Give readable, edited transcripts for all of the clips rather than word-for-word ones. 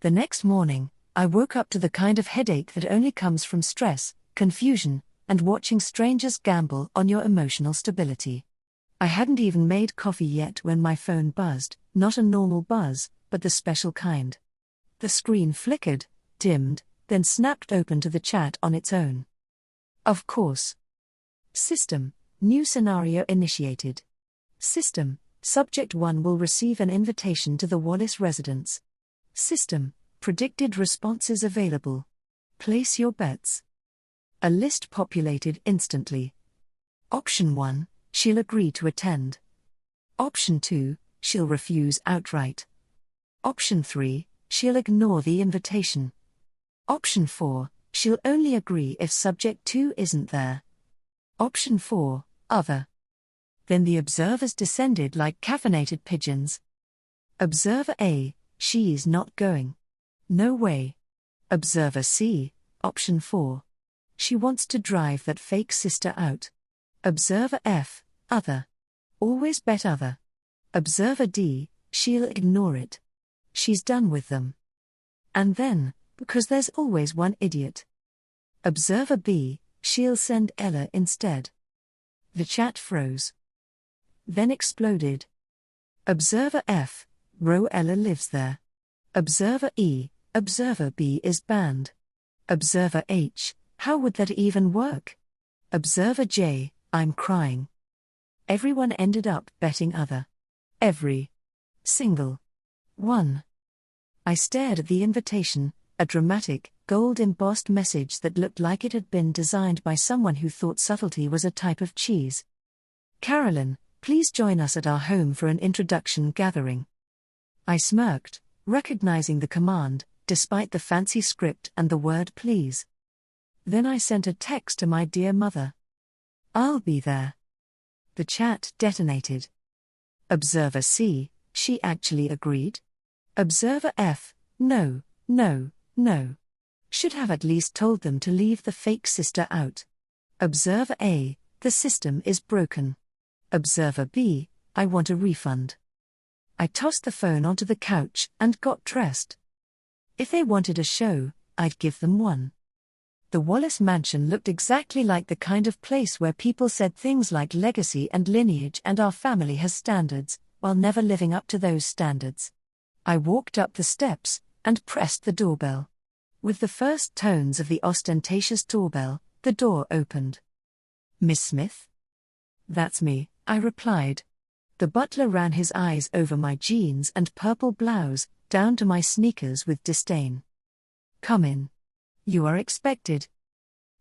The next morning, I woke up to the kind of headache that only comes from stress, confusion, and watching strangers gamble on your emotional stability. I hadn't even made coffee yet when my phone buzzed, not a normal buzz, but the special kind. The screen flickered, dimmed, then snapped open to the chat on its own. Of course. System, new scenario initiated. System, subject 1 will receive an invitation to the Wallace residence. System, predicted responses available. Place your bets. A list populated instantly. Option 1, she'll agree to attend. Option 2, she'll refuse outright. Option 3, she'll ignore the invitation. Option 4, she'll only agree if subject 2 isn't there. Option 4, other. Then the observers descended like caffeinated pigeons. Observer A, she's not going. No way. Observer C, option 4. She wants to drive that fake sister out. Observer F, other. Always bet other. Observer D, she'll ignore it. She's done with them. And then, because there's always one idiot. Observer B, she'll send Ella instead. The chat froze. Then exploded. Observer F, Ro Ella lives there. Observer E, Observer B is banned. Observer H, how would that even work? Observer J, I'm crying. Everyone ended up betting other. Every single one. I stared at the invitation, a dramatic, gold-embossed message that looked like it had been designed by someone who thought subtlety was a type of cheese. Carolyn, please join us at our home for an introduction gathering. I smirked, recognizing the command, despite the fancy script and the word please. Then I sent a text to my dear mother. I'll be there. The chat detonated. Observer C, she actually agreed? Observer F, no. Should have at least told them to leave the fake sister out. Observer A, the system is broken. Observer B, I want a refund. I tossed the phone onto the couch and got dressed. If they wanted a show, I'd give them one. The Wallace mansion looked exactly like the kind of place where people said things like legacy and lineage and our family has standards, while never living up to those standards. I walked up the steps and pressed the doorbell. With the first tones of the ostentatious doorbell, the door opened. Miss Smith? That's me, I replied. The butler ran his eyes over my jeans and purple blouse, down to my sneakers with disdain. Come in. You are expected.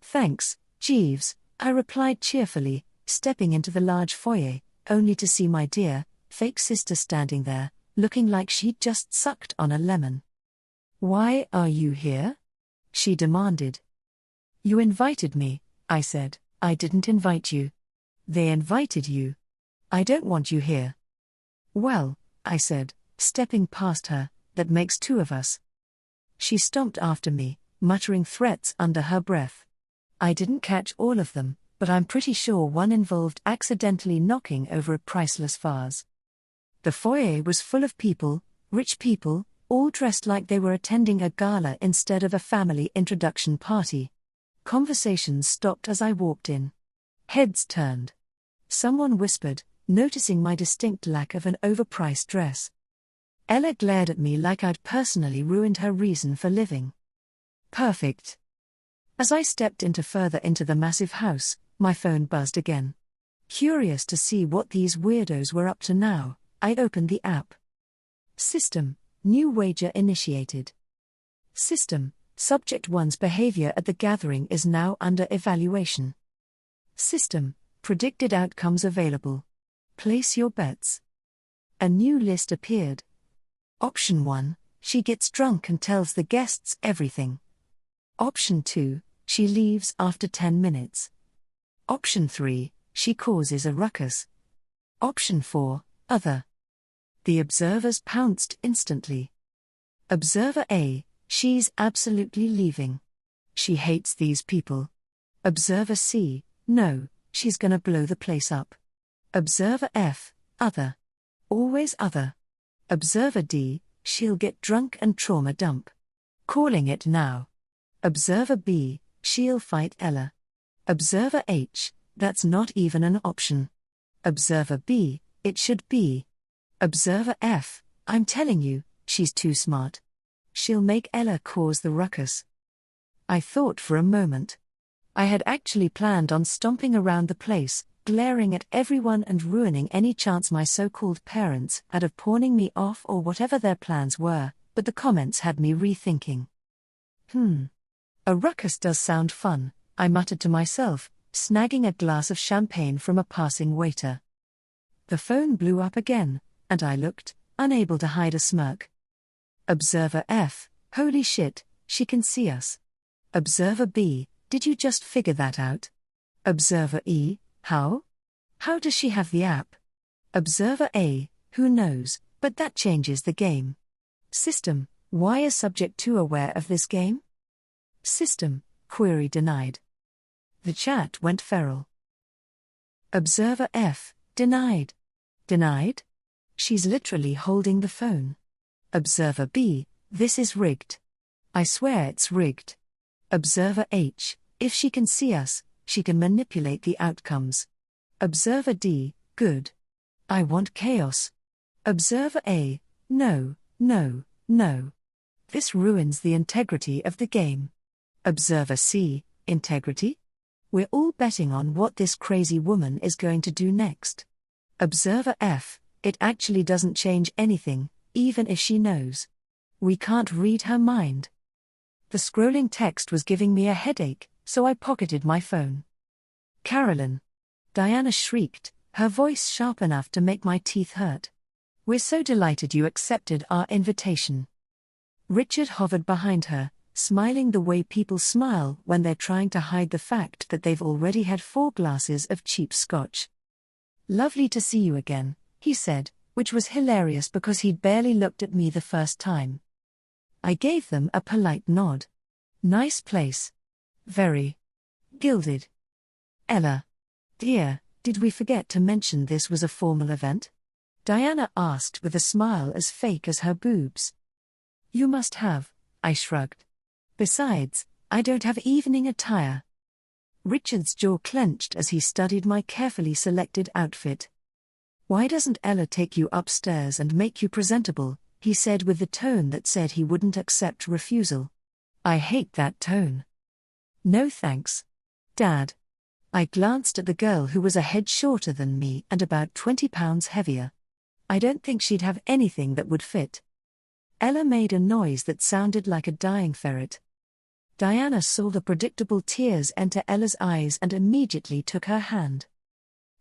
Thanks, Jeeves, I replied cheerfully, stepping into the large foyer, only to see my dear, fake sister standing there, looking like she'd just sucked on a lemon. Why are you here? She demanded. You invited me, I said. I didn't invite you. They invited you. I don't want you here. Well, I said, stepping past her, that makes two of us. She stomped after me, muttering threats under her breath. I didn't catch all of them, but I'm pretty sure one involved accidentally knocking over a priceless vase. The foyer was full of people, rich people, all dressed like they were attending a gala instead of a family introduction party. Conversations stopped as I walked in. Heads turned. Someone whispered, noticing my distinct lack of an overpriced dress. Ella glared at me like I'd personally ruined her reason for living. Perfect. As I stepped further into the massive house, my phone buzzed again. Curious to see what these weirdos were up to now, I opened the app. System, new wager initiated. System, subject 1's behavior at the gathering is now under evaluation. System, predicted outcomes available. Place your bets. A new list appeared. Option 1, she gets drunk and tells the guests everything. Option 2, she leaves after 10 minutes. Option 3, she causes a ruckus. Option 4, other. The observers pounced instantly. Observer A, she's absolutely leaving. She hates these people. Observer C, no, she's gonna blow the place up. Observer F, other. Always other. Observer D, she'll get drunk and trauma dump. Calling it now. Observer B, she'll fight Ella. Observer H, that's not even an option. Observer B, it should be. Observer F, I'm telling you, she's too smart. She'll make Ella cause the ruckus. I thought for a moment. I had actually planned on stomping around the place, glaring at everyone and ruining any chance my so-called parents had of pawning me off or whatever their plans were, but the comments had me rethinking. A ruckus does sound fun, I muttered to myself, snagging a glass of champagne from a passing waiter. The phone blew up again, and I looked, unable to hide a smirk. Observer F, holy shit, she can see us. Observer B, did you just figure that out? Observer E, how? How does she have the app? Observer A, who knows, but that changes the game. System, why is subject 2 aware of this game? System, query denied. The chat went feral. Observer F, denied. Denied? She's literally holding the phone. Observer B, this is rigged. I swear it's rigged. Observer H, if she can see us, she can manipulate the outcomes. Observer D, good. I want chaos. Observer A, no, no, no. This ruins the integrity of the game. Observer C, integrity? We're all betting on what this crazy woman is going to do next. Observer F, it actually doesn't change anything, even if she knows. We can't read her mind. The scrolling text was giving me a headache, so I pocketed my phone. Carolyn. Diana shrieked, her voice sharp enough to make my teeth hurt. We're so delighted you accepted our invitation. Richard hovered behind her, smiling the way people smile when they're trying to hide the fact that they've already had 4 glasses of cheap scotch. Lovely to see you again, he said, which was hilarious because he'd barely looked at me the first time. I gave them a polite nod. Nice place. Very. Gilded. Ella. Dear, did we forget to mention this was a formal event? Diana asked with a smile as fake as her boobs. You must have, I shrugged. Besides, I don't have evening attire. Richard's jaw clenched as he studied my carefully selected outfit. Why doesn't Ella take you upstairs and make you presentable, he said with the tone that said he wouldn't accept refusal. I hate that tone. No thanks. Dad. I glanced at the girl who was a head shorter than me and about 20 pounds heavier. I don't think she'd have anything that would fit. Ella made a noise that sounded like a dying ferret. Diana saw the predictable tears enter Ella's eyes and immediately took her hand.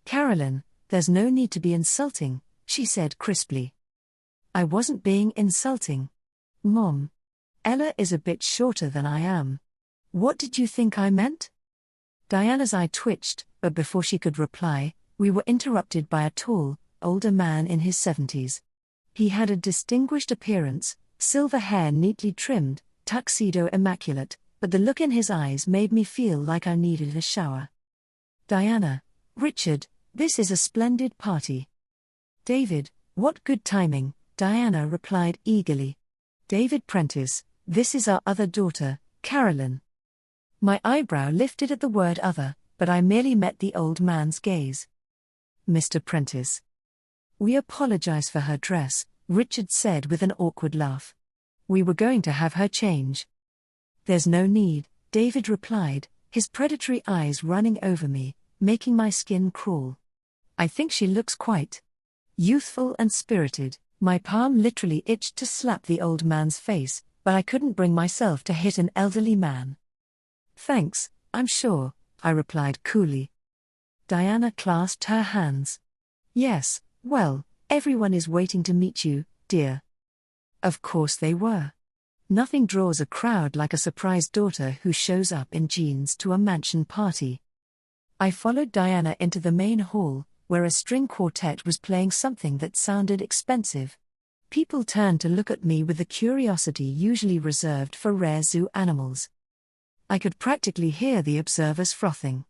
Carolyn, there's no need to be insulting, she said crisply. I wasn't being insulting. Mom. Ella is a bit shorter than I am. What did you think I meant? Diana's eye twitched, but before she could reply, we were interrupted by a tall, older man in his 70s. He had a distinguished appearance, silver hair neatly trimmed, tuxedo immaculate, but the look in his eyes made me feel like I needed a shower. Diana, Richard, this is a splendid party. David, what good timing, Diana replied eagerly. David Prentice, this is our other daughter, Carolyn. My eyebrow lifted at the word other, but I merely met the old man's gaze. Mr. Prentice. We apologize for her dress, Richard said with an awkward laugh. We were going to have her change. There's no need, David replied, his predatory eyes running over me, making my skin crawl. I think she looks quite youthful and spirited. My palm literally itched to slap the old man's face, but I couldn't bring myself to hit an elderly man. Thanks, I'm sure, I replied coolly. Diana clasped her hands. Yes, well, everyone is waiting to meet you, dear. Of course they were. Nothing draws a crowd like a surprised daughter who shows up in jeans to a mansion party. I followed Diana into the main hall, where a string quartet was playing something that sounded expensive. People turned to look at me with the curiosity usually reserved for rare zoo animals. I could practically hear the observers frothing.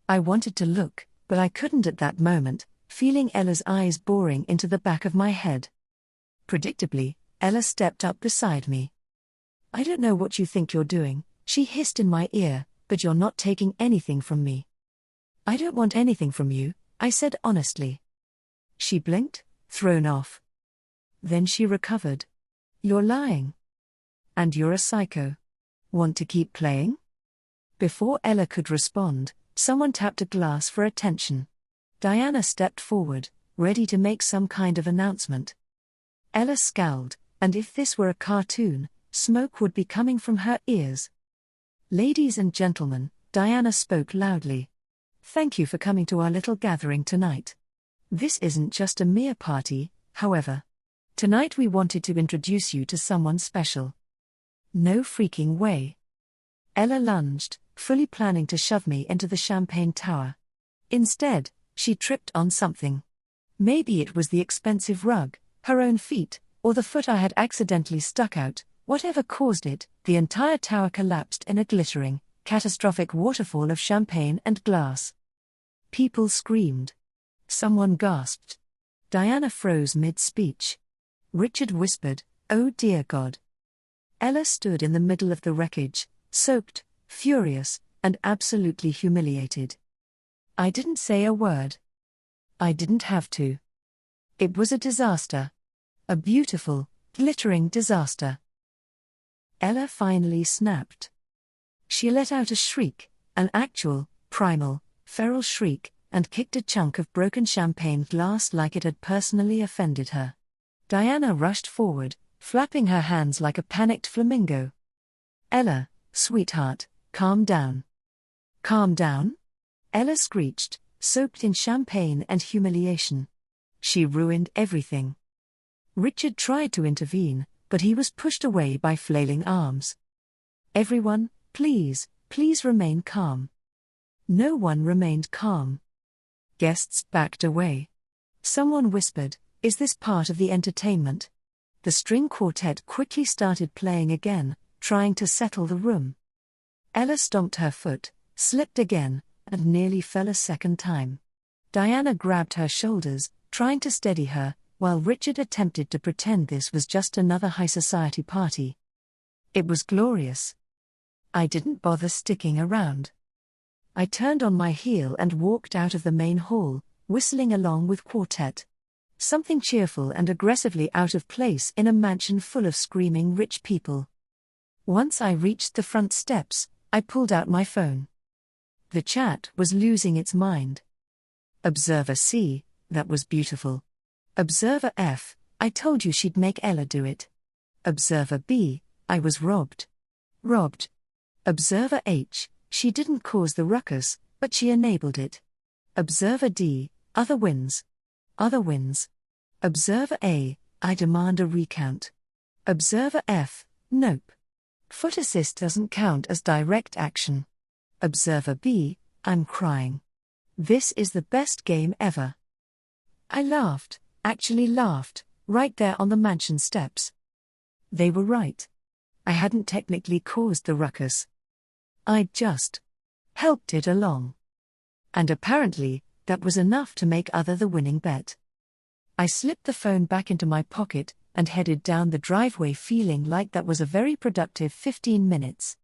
I wanted to look, but I couldn't at that moment, feeling Ella's eyes boring into the back of my head. Predictably, Ella stepped up beside me. "I don't know what you think you're doing," she hissed in my ear, "but you're not taking anything from me." "I don't want anything from you," I said honestly. She blinked, thrown off. Then she recovered. "You're lying. And you're a psycho. Want to keep playing?" Before Ella could respond, someone tapped a glass for attention. Diana stepped forward, ready to make some kind of announcement. Ella scowled, and if this were a cartoon, smoke would be coming from her ears. "Ladies and gentlemen," Diana spoke loudly. "Thank you for coming to our little gathering tonight. This isn't just a mere party, however. Tonight we wanted to introduce you to someone special." "No freaking way." Ella lunged, fully planning to shove me into the champagne tower. Instead, she tripped on something. Maybe it was the expensive rug, her own feet, or the foot I had accidentally stuck out. Whatever caused it, the entire tower collapsed in a glittering, catastrophic waterfall of champagne and glass. People screamed. Someone gasped. Diana froze mid-speech. Richard whispered, "Oh dear God." Ella stood in the middle of the wreckage, soaked, furious, and absolutely humiliated. I didn't say a word. I didn't have to. It was a disaster. A beautiful, glittering disaster. Ella finally snapped. She let out a shriek, an actual, primal, feral shriek, and kicked a chunk of broken champagne glass like it had personally offended her. Diana rushed forward, flapping her hands like a panicked flamingo. "Ella, sweetheart, calm down." "Calm down?" Ella screeched, soaked in champagne and humiliation. She ruined everything. Richard tried to intervene, but he was pushed away by flailing arms. "Everyone, please remain calm." No one remained calm. Guests backed away. Someone whispered, "Is this part of the entertainment?" The string quartet quickly started playing again, trying to settle the room. Ella stomped her foot, slipped again, and nearly fell a second time. Diana grabbed her shoulders, trying to steady her, while Richard attempted to pretend this was just another high society party. It was glorious. I didn't bother sticking around. I turned on my heel and walked out of the main hall, whistling along with quartet. Something cheerful and aggressively out of place in a mansion full of screaming rich people. Once I reached the front steps, I pulled out my phone. The chat was losing its mind. Observer C, that was beautiful. Observer F, I told you she'd make Ella do it. Observer B, I was robbed. Robbed. Observer H, she didn't cause the ruckus, but she enabled it. Observer D, other wins. Other wins. Observer A, I demand a recount. Observer F, nope. Foot assist doesn't count as direct action. Observer B, I'm crying. This is the best game ever. I laughed, actually laughed, right there on the mansion steps. They were right. I hadn't technically caused the ruckus. I'd just helped it along. And apparently, that was enough to make other the winning bet. I slipped the phone back into my pocket and headed down the driveway feeling like that was a very productive 15 minutes.